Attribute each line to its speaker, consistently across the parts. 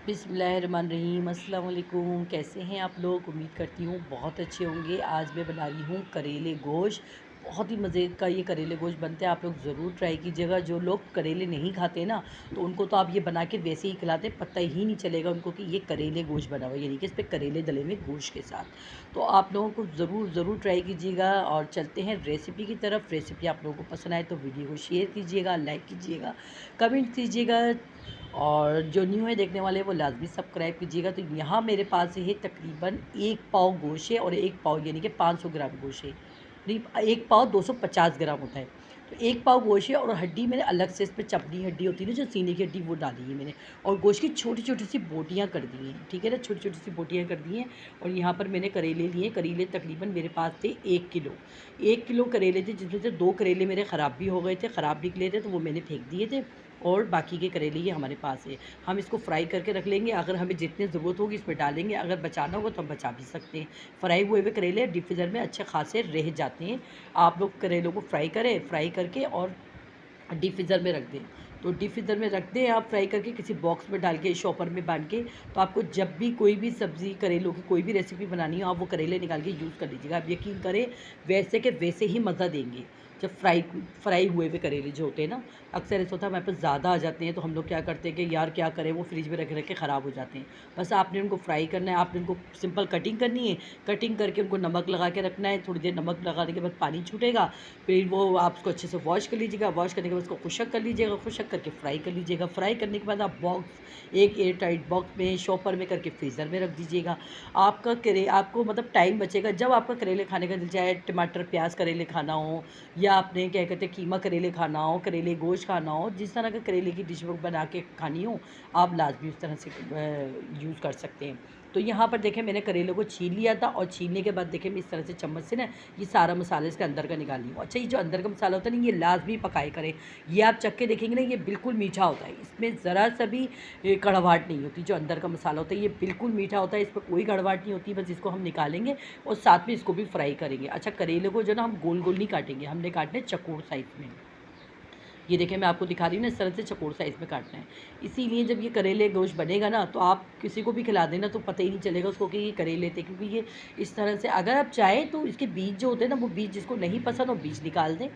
Speaker 1: बिस्मिल्लाहिर्रहमानिर्रहीम। अस्सलाम वालेकुम। कैसे हैं आप लोग? उम्मीद करती हूँ बहुत अच्छे होंगे। आज मैं बना रही हूँ करेले गोश्त। बहुत ही मज़े का ये करेले गोश्त बनते हैं, आप लोग ज़रूर ट्राई कीजिएगा। जो लोग करेले नहीं खाते ना, तो उनको तो आप ये बना के वैसे ही खिलाते, पता ही नहीं चलेगा उनको कि ये करेले गोश्त बना हुआ है, यानी कि इस पर करेले डले में गोश्त के साथ। तो आप लोगों को ज़रूर ट्राई कीजिएगा। और चलते हैं रेसिपी की तरफ। रेसिपी आप लोगों को पसंद आए तो वीडियो को शेयर कीजिएगा, लाइक कीजिएगा, कमेंट कीजिएगा, और जो न्यू है देखने वाले वो लाजमी सब्सक्राइब कीजिएगा। तो यहाँ मेरे पास है तकरीबन 1 पाव गोश्त है, और 1 पाव यानी कि 500 ग्राम गोश्त है। करीब 1 पाव 250 ग्राम होता है। तो 1 पाव गोश्त है, और हड्डी मैंने अलग से, इस पर चपड़ी हड्डी होती है ना, जो सीने की हड्डी, वो डाली है मैंने। और गोश्त की छोटी छोटी सी बोटियाँ कर दी हैं, ठीक है ना, छोटी छोटी सी बोटियाँ कर दी हैं। और यहाँ पर मैंने करेले लिए। करेले तकरीबन मेरे पास थे 1 किलो। 1 किलो करेले थे, जिसमें से 2 करेले मेरे ख़राब भी हो गए थे, ख़राब निकले थे, तो वो मैंने फेंक दिए थे। और बाकी के करेले ये हमारे पास है। हम इसको फ्राई करके रख लेंगे, अगर हमें जितनी ज़रूरत होगी इसमें डालेंगे, अगर बचाना होगा तो हम बचा भी सकते हैं। फ्राई हुए हुए करेले डीप फ्रीज़र में अच्छे खासे रह जाते हैं। आप लोग करेलों को फ्राई करें, फ्राई करके और डीप फ्रीज़र में रख दें। तो डीप फ्रीज़र में रख दें आप, फ्राई करके किसी बॉक्स में डाल के, शॉपर में बांध के। तो आपको जब भी कोई भी सब्ज़ी, करेलों की कोई भी रेसिपी बनानी हो, आप वो करेले निकाल के यूज़ कर लीजिएगा। आप यकीन करें, वैसे के वैसे ही मज़ा देंगे। जब फ्राई हुए हुए करेले जो होते हैं ना, अक्सर ऐसा होता है हमारे पास ज़्यादा आ जाते हैं, तो हम लोग क्या करते हैं कि यार क्या करें, वो फ्रिज में रख रख के ख़राब हो जाते हैं। बस आपने उनको फ्राई करना है, आपने उनको सिंपल कटिंग करनी है। कटिंग करके उनको नमक लगा के रखना है, थोड़ी देर नमक लगाने के बाद पानी छूटेगा। फिर वो आप उसको अच्छे से वॉश कर लीजिएगा, वॉश करने के बाद उसको खुशक कर लीजिएगा, खुशक करके फ्राई कर लीजिएगा। फ्राई करने के बाद आप एक एयर टाइट बॉक्स में, शॉपर में करके फ्रीज़र में रख दीजिएगा। आपको मतलब टाइम बचेगा। जब आपका करेले खाने का दिल चाहे, टमाटर प्याज करेले खाना हो, या आपने क्या कहते हैं कीमा करेले खाना हो, करेले गोश्त खाना हो, जिस तरह का करेले की डिश बना के खानी हो, आप लाजमी उस तरह से यूज़ कर सकते हैं। तो यहाँ पर देखें, मैंने करेले को छील लिया था, और छीलने के बाद देखें मैं इस तरह से चम्मच से ना ये सारा मसाला इसके अंदर का निकाल लिया। अच्छा, ये जो अंदर का मसाला होता है ना, ये लाजमी पकाए करें। ये आप चख के देखेंगे ना, ये बिल्कुल मीठा होता है, इसमें ज़रा सा भी कड़वाहट नहीं होती। जो अंदर का मसाला होता है ये बिल्कुल मीठा होता है, इस पर कोई कड़वाहट नहीं होती। बस इसको हम निकालेंगे और साथ में इसको भी फ्राई करेंगे। अच्छा, करेले को जो ना हम गोल गोल नहीं काटेंगे, हमने काटने चकोर साइज़ में। ये देखिए मैं आपको दिखा रही हूँ ना, इस तरह से चकोर साइज़ में काटना है। इसीलिए जब ये करेले गोश्त बनेगा ना, तो आप किसी को भी खिला देना तो पता ही नहीं चलेगा उसको कि ये करेले थे, क्योंकि ये इस तरह से, अगर आप चाहें तो इसके बीज जो होते हैं ना, वो बीज जिसको नहीं पसंद हो बीज निकाल दें,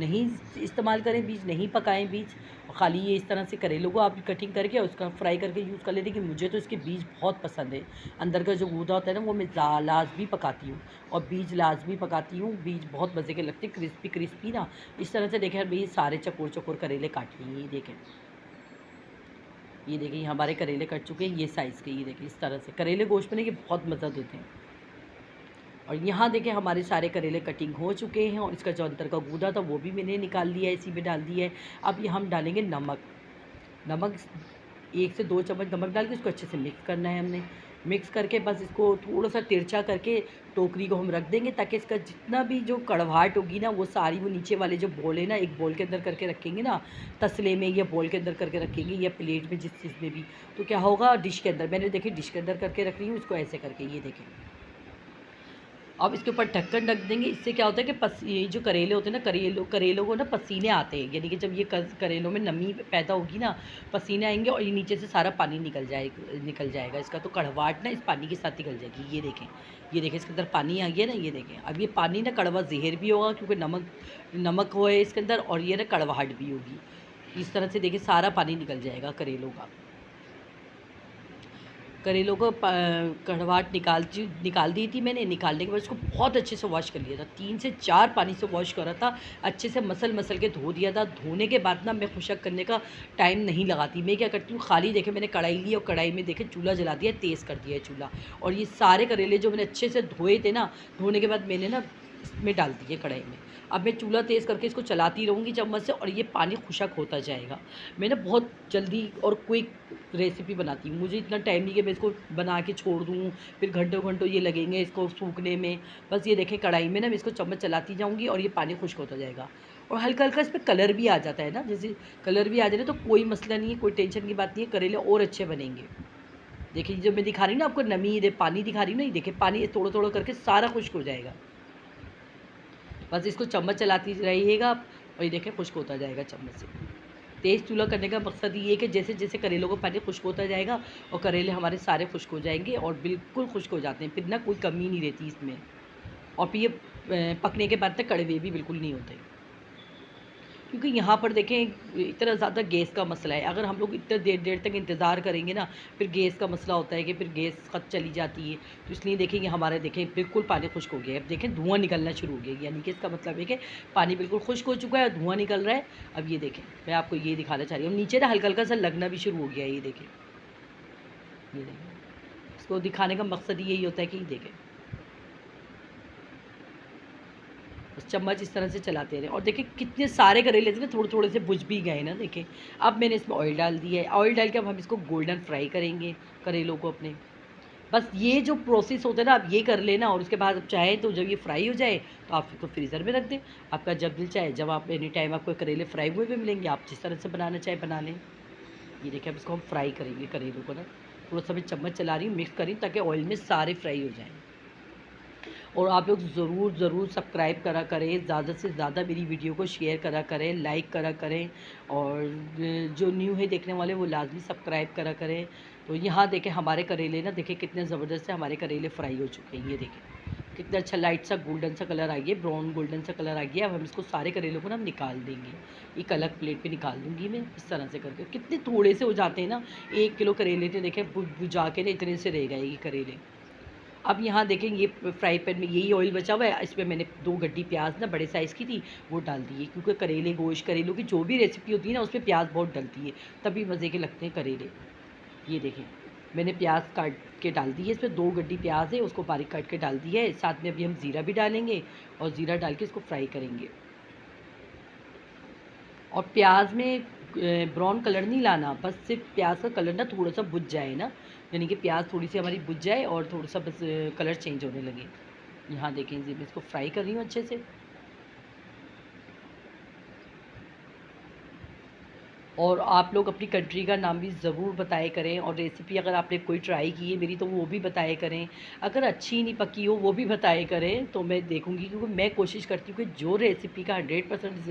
Speaker 1: नहीं इस्तेमाल करें बीज, नहीं पकाएं बीज। खाली ये इस तरह से करेलों को आप कटिंग करके उसका फ्राई करके यूज़ कर लेते। कि मुझे तो इसके बीज बहुत पसंद है। अंदर का जो गूदा होता है ना, वो मैं लाजमी पकाती हूँ, और बीज लाजमी पकाती हूँ। बीज बहुत मज़े के लगते हैं, क्रिस्पी क्रिस्पी ना। इस तरह से देखें अभी सारे चकोर चकोर करेले काट लिए। ये देखें, ये देखिए हमारे करेले कट चुके हैं, ये साइज़ के। ये देखिए इस तरह से करेले गोश्त में ना ये बहुत मज़ा देते हैं। और यहाँ देखें हमारे सारे करेले कटिंग हो चुके हैं, और इसका जो अंदर का गूदा था वो भी मैंने निकाल लिया है, इसी में डाल दिया है। अब ये हम डालेंगे नमक। नमक 1 से 2 चम्मच नमक डाल के इसको अच्छे से मिक्स करना है हमने। मिक्स करके बस इसको थोड़ा सा तिरछा करके टोकरी को हम रख देंगे, ताकि इसका जितना भी जो कड़वाहट होगी ना, वो सारी वो नीचे वाले जो बोल है ना, एक बोल के अंदर करके रखेंगे ना, तसले में या बोल के अंदर करके रखेंगे, या प्लेट में, जिस चीज़ में भी। तो क्या होगा, डिश के अंदर, मैंने देखिए डिश के अंदर करके रख रही हूँ इसको ऐसे करके। ये देखें, अब इसके ऊपर ढक्कन ढक देंगे। इससे क्या होता है कि ये जो करेले होते हैं ना, करेलों को ना पसीने आते हैं, यानी कि जब ये करेलों में नमी पैदा होगी ना, पसीने आएंगे, और ये नीचे से सारा पानी निकल जाएगा इसका। तो कड़वाहट ना इस पानी के साथ निकल जाएगी। ये देखें, ये देखें इसके अंदर पानी आ गया ना। ये देखें, अब ये पानी ना कड़वा जहर भी होगा, क्योंकि नमक नमक हो है इसके अंदर, और ये ना कड़वाहट भी होगी। इस तरह से देखिए सारा पानी निकल जाएगा करेलों का। करेलों को कड़वाहट निकाल दी थी मैंने। निकालने के बाद उसको बहुत अच्छे से वॉश कर लिया था, 3 से 4 पानी से वॉश करा था, अच्छे से मसल के धो दिया था। धोने के बाद ना मैं खुशक करने का टाइम नहीं लगाती। मैं क्या करती हूँ, खाली देखे मैंने कढ़ाई ली, और कढ़ाई में देखे चूल्हा जला दिया, तेज़ कर दिया है चूल्हा, और ये सारे करेले जो मैंने अच्छे से धोए थे ना, धोने के बाद मैंने ना इसमें डाल दिए कढ़ाई में। अब मैं चूल्हा तेज़ करके इसको चलाती रहूँगी चम्मच से, और ये पानी खुशक होता जाएगा। मैं ना बहुत जल्दी और क्विक रेसिपी बनाती हूँ, मुझे इतना टाइम नहीं कि मैं इसको बना के छोड़ दूँ, फिर घंटों घंटों ये लगेंगे इसको सूखने में। बस ये देखें कढ़ाई में ना मैं इसको चम्मच चलाती जाऊँगी, और ये पानी खुश्क होता जाएगा। और हल्का हल्का इस पर कलर भी आ जाता है ना, जैसे कलर भी आ जाए ना, तो कोई मसला नहीं है, कोई टेंशन की बात नहीं है, करेले और अच्छे बनेंगे। देखिए जो मैं दिखा रही हूँ ना आपको, नमी ये पानी दिखा रही हूँ ना, ये देखिए पानी थोड़ा थोड़ा करके सारा खुश्क हो जाएगा। बस इसको चम्मच चलाती रहिएगा आप, और ये देखें खुश्क होता जाएगा चम्मच से। तेज़ चूल्हा करने का मकसद ये है कि जैसे जैसे करेलों का पानी खुश्क होता जाएगा और करेले हमारे सारे खुश्क हो जाएंगे और बिल्कुल खुश्क हो जाते हैं, फिर ना कोई कमी नहीं रहती इसमें। और फिर ये पकने के बाद तक कड़वे भी बिल्कुल नहीं होते, क्योंकि यहाँ पर देखें इतना ज़्यादा गैस का मसला है। अगर हम लोग इतना देर देर तक इंतज़ार करेंगे ना, फिर गैस का मसला होता है कि फिर गैस ख़त्म चली जाती है। तो इसलिए देखेंगे हमारे देखें बिल्कुल पानी खुश्क हो गया है। अब देखें धुआँ निकलना शुरू हो गया, यानी कि इसका मतलब है कि पानी बिल्कुल खुश्क हो चुका है, धुआँ निकल रहा है। अब ये देखें, मैं आपको ये दिखाना चाह रही हूँ, नीचे ना हल्का हल्का सा लगना भी शुरू हो गया है। ये देखें, ये देखें, इसको दिखाने का मकसद यही होता है कि ये देखें, बस चम्मच इस तरह से चलाते रहें। और देखिए कितने सारे करेले थे ना, थोड़े थोड़े से बुझ भी गए ना। देखें, अब मैंने इसमें ऑयल डाल दिया है। ऑयल डाल के अब हम इसको गोल्डन फ्राई करेंगे करेलों को अपने। बस ये जो प्रोसेस होता है ना, आप ये कर लेना। और उसके बाद आप चाहें तो जब ये फ्राई हो जाए तो आप इसको फ्रीज़र में रख दें। आपका जब दिल चाहे, जब आप एनी टाइम आपको करेले फ्राई हुए हुए मिलेंगे, आप जिस तरह से बनाना चाहे बना लें। ये देखिए, अब इसको हम फ्राई करेंगे करेलों को ना। थोड़ा सा मैं चम्मच चला रही हूँ, मिक्स कर रही हूँ ताकि ऑयल में सारे फ्राई हो जाएँ। और आप लोग ज़रूर सब्सक्राइब करा करें, ज़्यादा से ज़्यादा मेरी वीडियो को शेयर करा करें, लाइक करा करें। और जो न्यू है देखने वाले वो लाजमी सब्सक्राइब करा करें। तो यहाँ देखें हमारे करेले ना, देखें कितने ज़बरदस्त से हमारे करेले फ्राई हो चुके हैं। ये देखें कितना अच्छा लाइट सा गोल्डन सा कलर आ गया, ब्राउन गोल्डन सा कलर आ गया। अब हम इसको सारे करेलों को ना हम निकाल देंगे। एक अलग प्लेट पे निकाल दूँगी मैं, इस तरह से करके। कितने थोड़े से हो जाते हैं ना, 1 किलो करेले थे, देखें बुझा के ना इतने से रह गए ये करेले। अब यहाँ देखें, ये फ्राई पैन में यही ऑयल बचा हुआ है, इसमें मैंने 2 गड्डी प्याज ना बड़े साइज़ की थी, वो डाल दी है। क्योंकि करेले गोश्त, करेलों की जो भी रेसिपी होती है ना, उसमें प्याज बहुत डलती है, तभी मज़े के लगते हैं करेले। ये देखें, मैंने प्याज काट के डाल दी है, इसमें 2 गड्डी प्याज है, उसको बारीक काट के डाल दिया है। साथ में अभी हम ज़ीरा भी डालेंगे और ज़ीरा डाल के इसको फ्राई करेंगे। और प्याज में ब्राउन कलर नहीं लाना, बस सिर्फ प्याज का कलर ना थोड़ा सा बुझ जाए ना, यानी कि प्याज थोड़ी सी हमारी बुझ जाए और थोड़ा सा बस कलर चेंज होने लगे। यहाँ देखें जी, मैं इसको फ्राई कर रही हूँ अच्छे से। और आप लोग अपनी कंट्री का नाम भी ज़रूर बताया करें, और रेसिपी अगर आपने कोई ट्राई की है मेरी तो वो भी बताया करें। अगर अच्छी नहीं पकी हो वो भी बताया करें, तो मैं देखूँगी। क्योंकि मैं कोशिश करती हूँ कि जो रेसिपी का 100%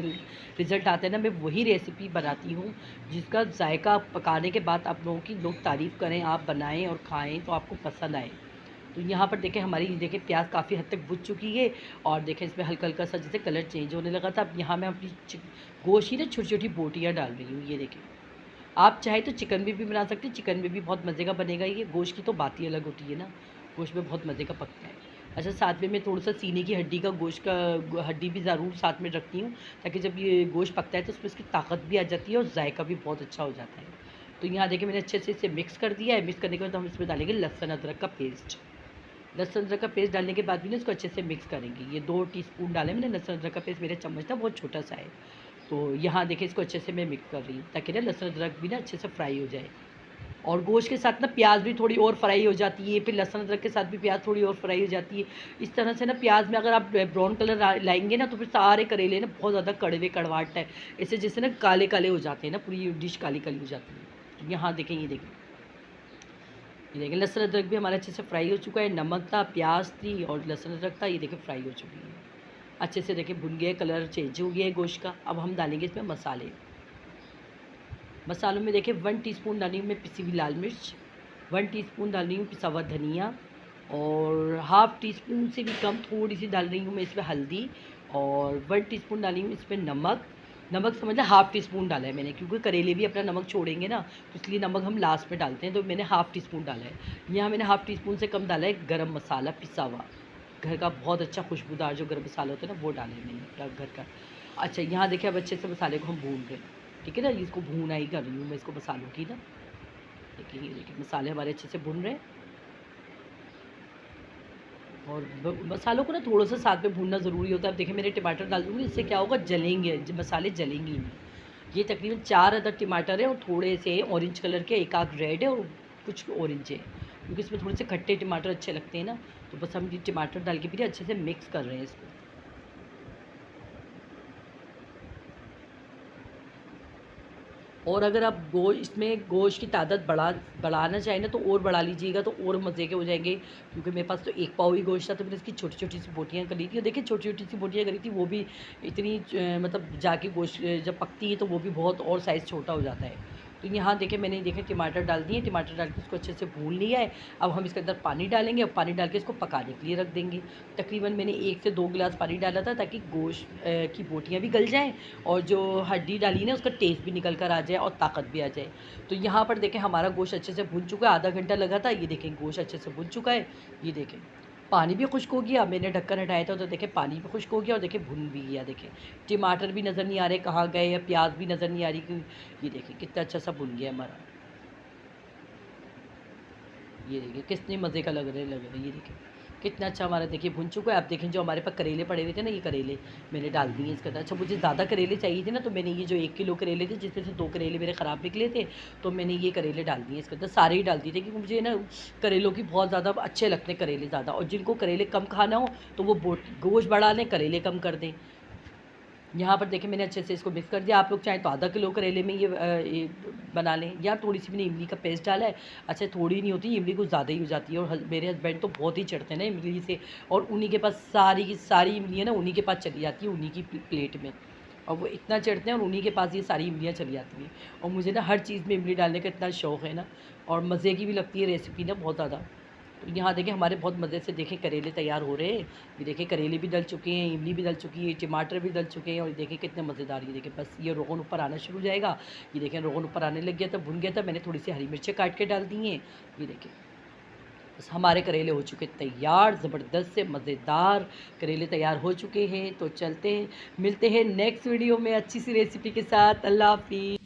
Speaker 1: रिज़ल्ट आता है ना, मैं वही रेसिपी बनाती हूँ जिसका जायका पकाने के बाद आप लोगों की लोग तारीफ़ करें, आप बनाएँ और खाएँ तो आपको पसंद आए। तो यहाँ पर देखें हमारी, देखें प्याज काफ़ी हद तक बुझ चुकी है। और देखें इसमें हल्का हल्का सा जैसे कलर चेंज होने लगा था। अब यहाँ मैं अपनी गोश्त की ना छोटी छोटी बोटियाँ डाल रही हूँ। ये देखें, आप चाहे तो चिकन में भी बना सकते हैं, चिकन में भी बहुत मज़े का बनेगा। ये गोश्त की तो बात ही अलग होती है ना, गोश्त में बहुत मज़े का पकता है। अच्छा, साथ में मैं थोड़ा सा सीने की हड्डी का गोश्त का हड्डी भी ज़रूर साथ में रखती हूँ, ताकि जब ये गोश्त पकता है तो उसमें इसकी ताकत भी आ जाती है और जायका भी बहुत अच्छा हो जाता है। तो यहाँ देखिए मैंने अच्छे से इसे मिक्स कर दिया है। मिक्स करने के बाद हम इसमें डालेंगे लहसुन अदरक का पेस्ट। लहसुन अदरक का पेस्ट डालने के बाद भी ना इसको अच्छे से मिक्स करेंगे। ये 2 टीस्पून डाले मैंने लहसुन अदरक का पेस्ट, मेरा चम्मच था बहुत छोटा सा है। तो यहाँ देखिए इसको अच्छे से मैं मिक्स कर रही हूँ ताकि ना लहसुन अदरक भी ना अच्छे से फ्राई हो जाए। और गोश्त के साथ ना प्याज भी थोड़ी और फ्राई हो जाती है, फिर लहसुन अदरक के साथ भी प्याज थोड़ी और फ्राई हो जाती है। इस तरह से ना प्याज में अगर आप ब्राउन कलर लाएंगे ना, तो फिर सारे करेले ना बहुत ज़्यादा कड़वे कड़वाहट है, ऐसे जैसे ना काले काले हो जाते हैं ना, पूरी डिश काली काली हो जाती है। तो यहाँ देखें, ये देखें, ये देखिए लहसुन अदरक भी हमारा अच्छे से फ्राई हो चुका है। नमक था, प्याज थी और लहसुन अदरक था, ये देखिए फ्राई हो चुकी है अच्छे से। देखिए भुन गया, कलर चेंज हो गया है गोश्त का। अब हम डालेंगे इसमें मसाले। मसालों में देखिए 1 टीस्पून डाली हूँ मैं पिसी हुई लाल मिर्च, 1 टीस्पून डाल रही हूँ पिसा हुआ धनिया, और हाफ़ टी स्पून से भी कम थोड़ी सी डाल रही हूँ मैं इसमें हल्दी, और 1 टीस्पून डाली हूँ इसमें नमक। नमक समझ लें हाफ़ टी स्पून डाला है मैंने, क्योंकि करेले भी अपना नमक छोड़ेंगे ना, तो इसलिए नमक हम लास्ट में डालते हैं। तो मैंने हाफ़ टी स्पून डाला है। यहाँ मैंने हाफ़ टी स्पून से कम डाला है गरम मसाला पिसा हुआ, घर का बहुत अच्छा खुशबूदार जो गरम मसाला होता है ना, वो डाला है मैंने अपना घर का। अच्छा, यहाँ देखिए अब अच्छे से मसाले को हम भून रहे हैं, ठीक है ना। इसको भूना ही कर रही हूँ मैं इसको, मसालों की ना। देखिए, ये देखिए मसाले हमारे अच्छे से भुन रहे हैं। और मसालों को ना थोड़ा सा साथ में भूनना ज़रूरी होता है। अब देखिए मैंने टमाटर डाल दूँगी, इससे क्या होगा, जलेंगे मसाले जलेंगे ही नहीं। ये तकरीबन 4 अदद टमाटर है और थोड़े से ऑरेंज कलर के, एक आध रेड है और कुछ ऑरेंज है, क्योंकि इसमें थोड़े से खट्टे टमाटर अच्छे लगते हैं ना। तो बस हम ये टमाटर डाल के भी अच्छे से मिक्स कर रहे हैं इसको। और अगर आप इसमें गोश्त की तादाद बढ़ाना चाहें ना तो और बढ़ा लीजिएगा, तो और मज़े के हो जाएंगे। क्योंकि मेरे पास तो एक पाव ही गोश्त था, तो मैंने इसकी छोटी छोटी सी बोटियाँ करी थी। और देखिए छोटी छोटी सी बोटियाँ करी थी, वो भी इतनी मतलब जाके गोश्त जब पकती है तो वो भी बहुत और साइज़ छोटा हो जाता है। तो यहाँ देखिए मैंने देखे टमाटर डाल दिए, टमाटर डाल के इसको अच्छे से भून लिया है। अब हम इसके अंदर पानी डालेंगे, अब पानी डाल के इसको पकाने के लिए रख देंगे। तकरीबन मैंने 1 से 2 गिलास पानी डाला था, ताकि गोश्त की बोटियाँ भी गल जाएँ और जो हड्डी डाली ना उसका टेस्ट भी निकल कर आ जाए और ताकत भी आ जाए। तो यहाँ पर देखें हमारा गोश्त अच्छे से भुन चुका है, आधा घंटा लगा था। ये देखें गोश्त अच्छे से भुन चुका है। ये देखें पानी भी खुश्क हो गया, मैंने ढक्कन हटाया था तो देखें पानी भी खुश्क हो गया और देखें भुन भी गया। देखें टमाटर भी नज़र नहीं आ रहे कहाँ गए, या प्याज भी नज़र नहीं आ रही कि ये देखें कितना अच्छा सा भुन गया हमारा। ये देखिए कितने मज़े का लग रहा है। ये देखिए कितना अच्छा हमारा देखिए भुन चुका है। आप देखें जो हमारे पास करेले पड़े हुए थे ना, ये करेले मैंने डाल दिए इसके अंदर। अच्छा मुझे ज़्यादा करेले चाहिए थे ना, तो मैंने ये जो 1 किलो करेले थे जिसमें से 2 करेले मेरे ख़राब निकले थे, तो मैंने ये करेले डाल दिए इसके अंदर, सारे ही डाल दिए थे। क्योंकि मुझे ना करेलों की बहुत ज़्यादा अच्छे लगते हैं करेले ज़्यादा, और जिनको करेले कम खाना हो तो वो गोश्त बढ़ा लें, करेले कम कर दें। यहाँ पर देखिए मैंने अच्छे से इसको मिक्स कर दिया। आप लोग चाहें तो आधा किलो करेले में ये बना लें, या थोड़ी सी मैंने इमली का पेस्ट डाला है। अच्छा थोड़ी नहीं होती, इमली कुछ ज़्यादा ही हो जाती है, और मेरे हस्बैंड तो बहुत ही चढ़ते हैं ना इमली से, और उन्हीं के पास सारी की सारी इमलियाँ ना उन्हीं के पास चली जाती है, उन्हीं की प्लेट में। और वो इतना चढ़ते हैं और उन्हीं के पास ये सारी इमलियाँ चली जाती हैं। और मुझे ना हर चीज़ में इमली डालने का इतना शौक़ है ना, और मज़े की भी लगती है रेसिपी ना बहुत ज़्यादा। तो यहाँ देखिए हमारे बहुत मज़े से देखें करेले तैयार हो रहे हैं। ये देखिए करेले भी डल चुके हैं, इमली भी डल चुकी है, टमाटर भी डल चुके हैं, और देखिए कितने मज़ेदार। ये देखिए बस ये रोगन ऊपर आना शुरू हो जाएगा। ये देखें रोगन ऊपर आने लग गया था, भुन गया था। मैंने थोड़ी सी हरी मिर्चें काट के डाल दी हैं। ये देखिए बस हमारे करेले हो चुके तैयार, ज़बरदस्त से मज़ेदार करेले तैयार हो चुके हैं। तो चलते हैं, मिलते हैं नेक्स्ट वीडियो में अच्छी सी रेसिपी के साथ। अल्लाह हाफ़िज़।